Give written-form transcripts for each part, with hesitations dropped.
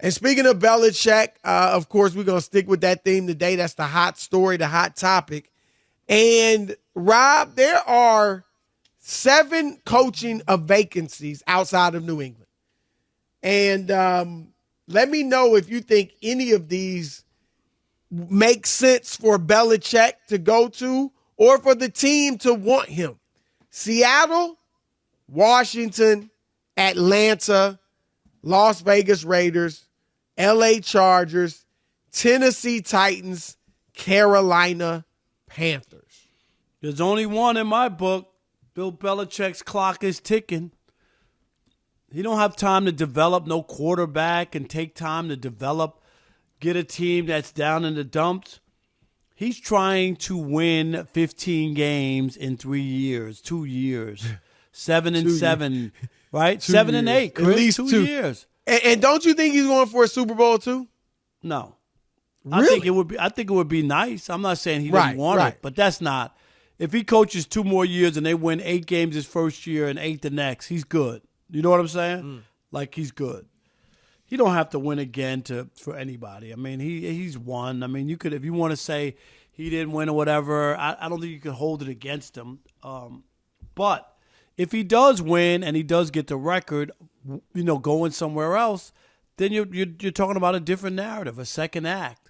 And speaking of Belichick, of course, we're going to stick with that theme today. That's the hot story, the hot topic. And, Rob, there are 7 coaching vacancies outside of New England. And let me know if you think any of these make sense for Belichick to go to or for the team to want him. Seattle, Washington, Atlanta, Las Vegas Raiders, LA Chargers, Tennessee Titans, Carolina Panthers. There's only one in my book. Bill Belichick's clock is ticking. He don't have time to develop no quarterback and take time to develop, get a team that's down in the dumps. He's trying to win 15 games in 3 years, 2 years, 7-7, right? 7-8, Chris, at least 2 years. And don't you think he's going for a Super Bowl too? No, really? I think it would be nice. I'm not saying he doesn't want it, but that's not. If he coaches 2 more years and they win 8 games his first year and 8 the next, he's good. You know what I'm saying? Like, he's good. He don't have to win again for anybody. I mean, he's won. I mean, you could, if you want to say he didn't win or whatever, I don't think you can hold it against him. But if he does win and he does get the record, going somewhere else, then you're talking about a different narrative, a second act.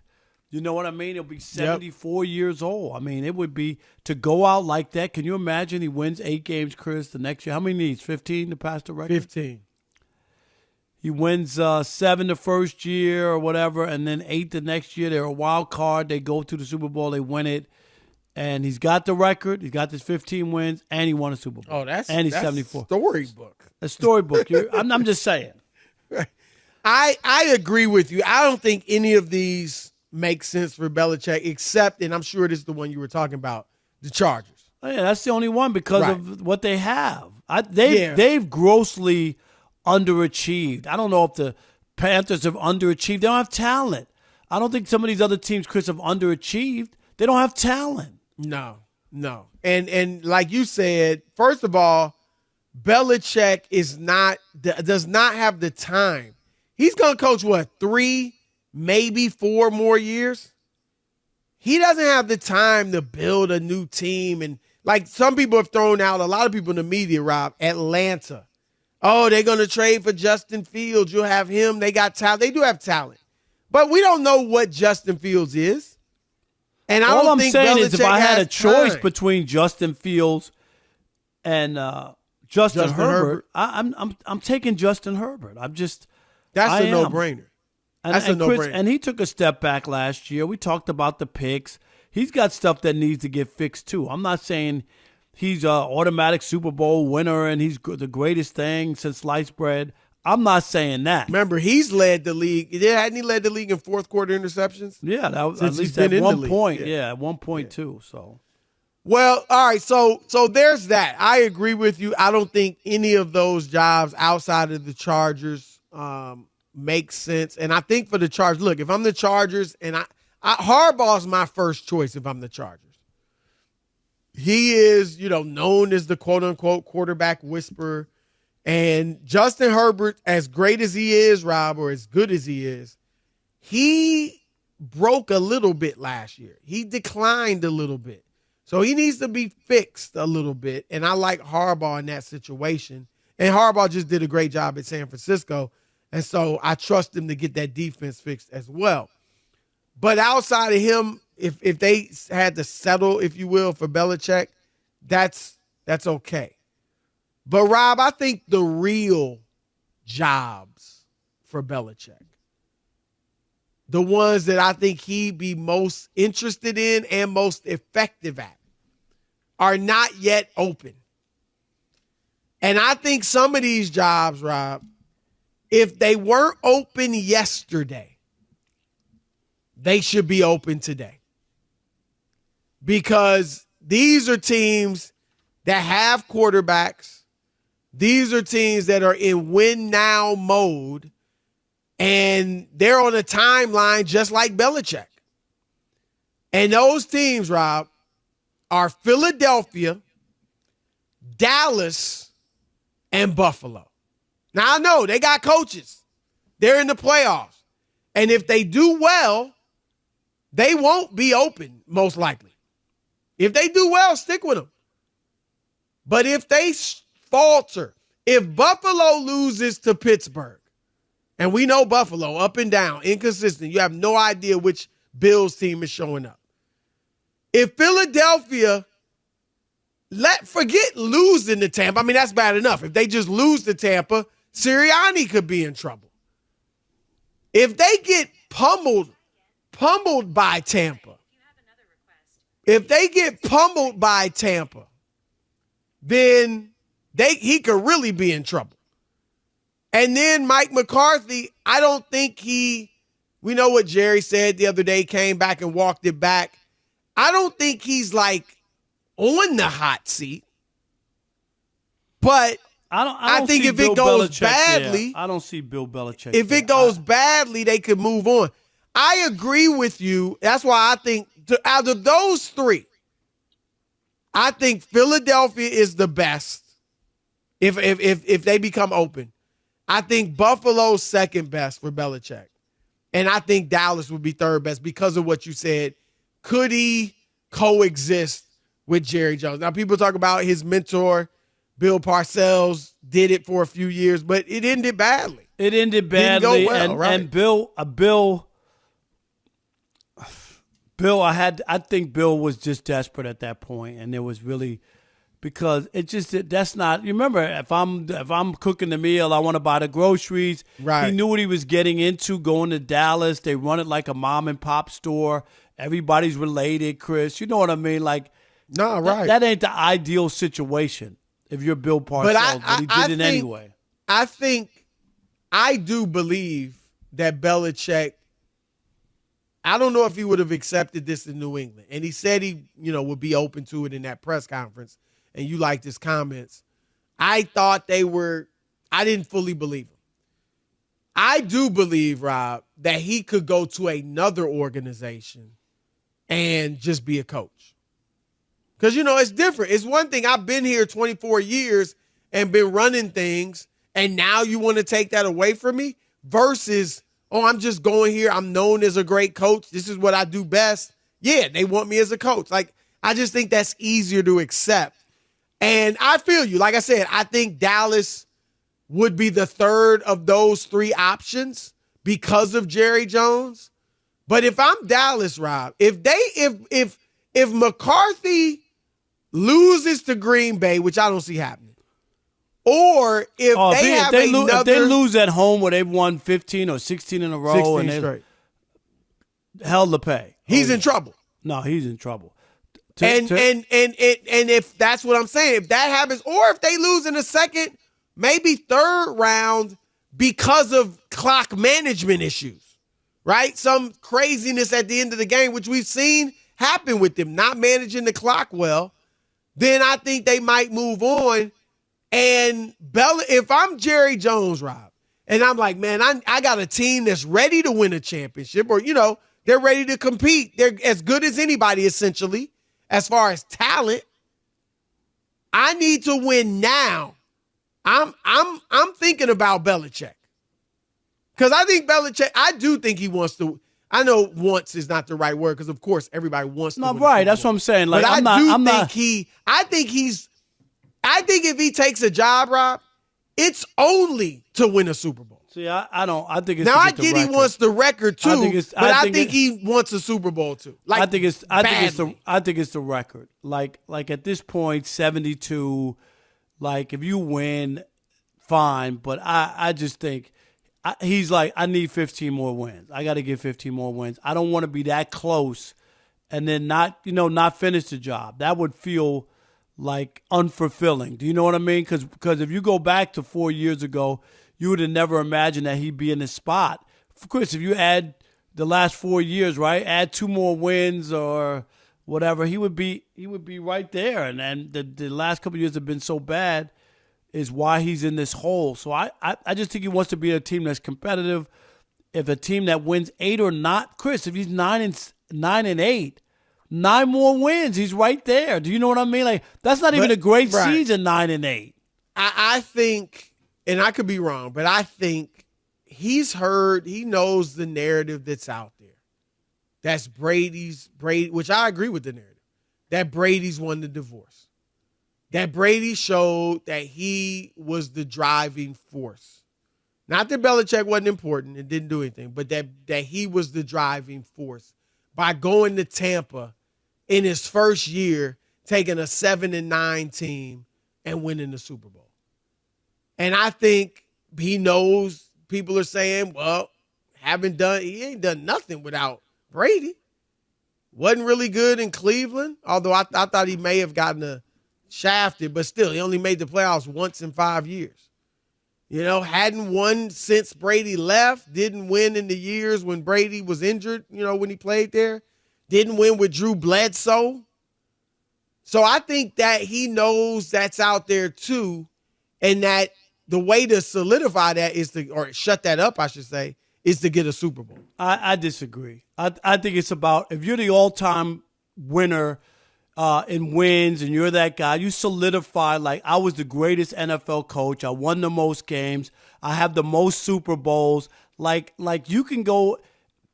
You know what I mean? He'll be 74 years old. I mean, it would be to go out like that. Can you imagine he wins 8 games, Chris, the next year? How many needs? 15 to pass the record? 15. He wins 7 the first year or whatever, and then 8 the next year. They're a wild card. They go to the Super Bowl. They win it. And he's got the record. He's got his 15 wins, and he won a Super Bowl. Oh, that's 74. Storybook. A storybook. I'm just saying. I agree with you. I don't think any of these make sense for Belichick, except, and I'm sure this is the one you were talking about, the Chargers. Oh, yeah, that's the only one because of what they have. They've grossly underachieved. I don't know if the Panthers have underachieved. They don't have talent. I don't think some of these other teams, Chris, have underachieved. They don't have talent. No. And like you said, first of all, Belichick does not have the time. He's going to coach, 3, maybe 4 more years? He doesn't have the time to build a new team. And like some people have thrown out, a lot of people in the media, Rob, Atlanta. Oh, they're going to trade for Justin Fields. You'll have him. They got talent. They do have talent. But we don't know what Justin Fields is. And I don't think saying Belichick is if I had a choice time. between Justin Fields and Justin Herbert, I'm taking Justin Herbert. That's a no-brainer. That's a no-brainer. And he took a step back last year. We talked about the picks. He's got stuff that needs to get fixed too. I'm not saying he's an automatic Super Bowl winner and he's the greatest thing since sliced bread. I'm not saying that. Remember, he's led the league. Hadn't he led the league in fourth quarter interceptions? Yeah, that was, at least at one point. Yeah, at one point too. So, well, all right. So there's that. I agree with you. I don't think any of those jobs outside of the Chargers make sense. And I think for the Chargers, look, if I'm the Chargers, and Harbaugh's my first choice if I'm the Chargers. He is, known as the quote unquote quarterback whisperer. And Justin Herbert, as great as he is, Rob, or as good as he is, he broke a little bit last year. He declined a little bit. So he needs to be fixed a little bit. And I like Harbaugh in that situation. And Harbaugh just did a great job at San Francisco. And so I trust him to get that defense fixed as well. But outside of him, if they had to settle, if you will, for Belichick, that's okay. But, Rob, I think the real jobs for Belichick, the ones that I think he'd be most interested in and most effective at, are not yet open. And I think some of these jobs, Rob, if they weren't open yesterday, they should be open today. Because these are teams that have quarterbacks. These are teams that are in win now mode, and they're on a timeline just like Belichick. And those teams, Rob, are Philadelphia, Dallas, and Buffalo. Now, I know they got coaches. They're in the playoffs. And if they do well, they won't be open, most likely. If they do well, stick with them. But if they falter, if Buffalo loses to Pittsburgh, and we know Buffalo, up and down, inconsistent, you have no idea which Bills team is showing up. If Philadelphia, forget losing to Tampa. I mean, that's bad enough. If they just lose to Tampa, Sirianni could be in trouble. If they get pummeled by Tampa, then he could really be in trouble. And then Mike McCarthy, I don't think we know what Jerry said the other day, came back and walked it back. I don't think he's like on the hot seat. But I think if it goes badly, I don't see Bill Belichick. If it goes badly, they could move on. I agree with you. That's why I think out of those three, I think Philadelphia is the best if they become open. I think Buffalo's second best for Belichick. And I think Dallas would be third best because of what you said. Could he coexist with Jerry Jones? Now, people talk about his mentor, Bill Parcells, did it for a few years, but it ended badly. Didn't go well, right? And Bill, I think Bill was just desperate at that point, and there was really because that's not. You remember, if I'm cooking the meal, I want to buy the groceries. Right. He knew what he was getting into going to Dallas. They run it like a mom and pop store. Everybody's related, Chris. You know what I mean? Like, no, right. That ain't the ideal situation if you're Bill Parcells, but he did it anyway. I do believe that Belichick, I don't know if he would have accepted this in New England. And he said he, would be open to it in that press conference. And you liked his comments. I thought I didn't fully believe him. I do believe, Rob, that he could go to another organization and just be a coach. Because, it's different. It's one thing. I've been here 24 years and been running things, and now you want to take that away from me versus, I'm just going here. I'm known as a great coach. This is what I do best. Yeah, they want me as a coach. Like, I just think that's easier to accept. And I feel you. Like I said, I think Dallas would be the third of those three options because of Jerry Jones. But if I'm Dallas, Rob, if McCarthy loses to Green Bay, which I don't see happening, or if they lose at home where they've won 15 or 16 in a row and straight, hell to pay. He's in trouble. No, he's in trouble. And if that's what I'm saying, if that happens, or if they lose in the second, maybe third round because of clock management issues, right? Some craziness at the end of the game, which we've seen happen with them, not managing the clock well, then I think they might move on. And if I'm Jerry Jones, Rob, and I'm like, man, I got a team that's ready to win a championship, or, they're ready to compete. They're as good as anybody, essentially, as far as talent. I need to win now. I'm thinking about Belichick. Because I think Belichick, I do think he wants to. I know wants is not the right word because, of course, everybody wants to. No, right. That's what I'm saying. Like, but I think if he takes a job, Rob, it's only to win a Super Bowl. See, I don't. I think it's now. I get he wants the record too, I think he wants a Super Bowl too. Like, I think it's the record. Like at this point, 72. Like, if you win, fine. But I just think he's like, I need 15 more wins. I got to get 15 more wins. I don't want to be that close and then not finish the job. That would feel like unfulfilling. Do you know what I mean? Because if you go back to 4 years ago, you would have never imagined that he'd be in this spot. Of course, if you add the last 4 years, right, add 2 more wins or whatever, he would be right there. And the last couple of years have been so bad is why he's in this hole. So I just think he wants to be a team that's competitive. If a team that wins 8 or not, Chris, if he's 9-8, 9 more wins, he's right there. Do you know what I mean? Like, that's not even a great season, 9-8. I think, and I could be wrong, but I think he knows the narrative that's out there. That's Brady, which I agree with the narrative, that Brady's won the divorce. That Brady showed that he was the driving force. Not that Belichick wasn't important and didn't do anything, but that he was the driving force by going to Tampa in his first year, taking a 7-9 team and winning the Super Bowl. And I think he knows people are saying, well, he ain't done nothing without Brady. Wasn't really good in Cleveland, although I thought he may have gotten shafted, but still, he only made the playoffs once in 5 years. Hadn't won since Brady left, didn't win in the years when Brady was injured, when he played there. Didn't win with Drew Bledsoe. So I think that he knows that's out there too, and that the way to solidify that or shut that up, I should say, is to get a Super Bowl. I disagree. I think it's about, if you're the all-time winner in wins and you're that guy, you solidify, like, I was the greatest NFL coach. I won the most games. I have the most Super Bowls. Like you can go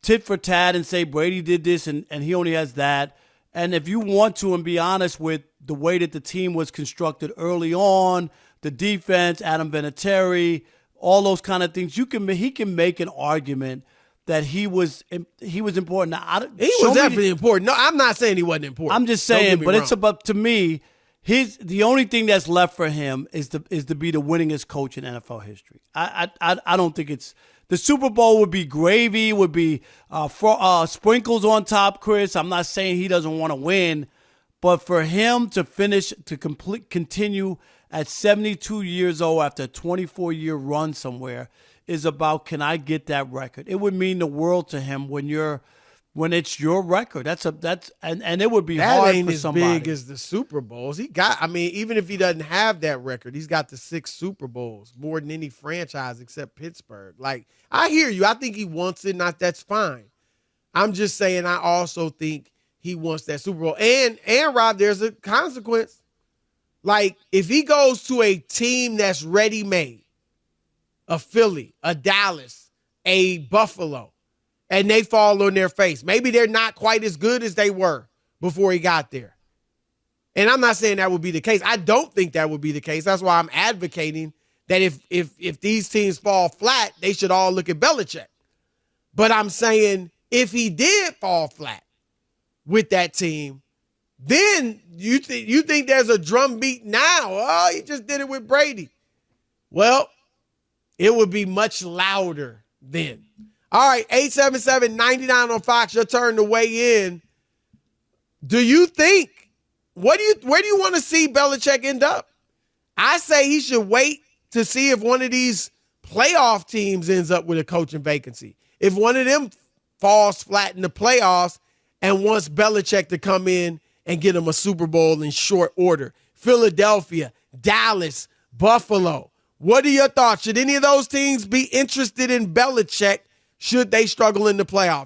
tit for tat and say Brady did this and he only has that. And if you want to and be honest with the way that the team was constructed early on, the defense, Adam Vinatieri, all those kind of things, he can make an argument that he was important. Now, he was definitely important. No, I'm not saying he wasn't important. I'm just saying, but it's about, to me, the only thing that's left for him is to be the winningest coach in NFL history. I don't think it's the Super Bowl would be gravy, would be sprinkles on top, Chris. I'm not saying he doesn't want to win, but for him to continue at 72 years old after a 24-year run somewhere is about, can I get that record? It would mean the world to him when it's your record. And it would be hard for somebody. That ain't as big as the Super Bowls. Even if he doesn't have that record, he's got the 6 Super Bowls, more than any franchise except Pittsburgh. Like, I hear you. I think he wants it, that's fine. I'm just saying I also think he wants that Super Bowl. And Rob, there's a consequence. Like, if he goes to a team that's ready-made, a Philly, a Dallas, a Buffalo, and they fall on their face. Maybe they're not quite as good as they were before he got there. And I'm not saying that would be the case. I don't think that would be the case. That's why I'm advocating that if these teams fall flat, they should all look at Belichick. But I'm saying if he did fall flat with that team, then you think there's a drumbeat now. Oh, he just did it with Brady. Well, it would be much louder then. All right, 877-99 on Fox, your turn to weigh in. Do you think, where do you want to see Belichick end up? I say he should wait to see if one of these playoff teams ends up with a coaching vacancy. If one of them falls flat in the playoffs and wants Belichick to come in and get him a Super Bowl in short order. Philadelphia, Dallas, Buffalo. What are your thoughts? Should any of those teams be interested in Belichick should they struggle in the playoffs?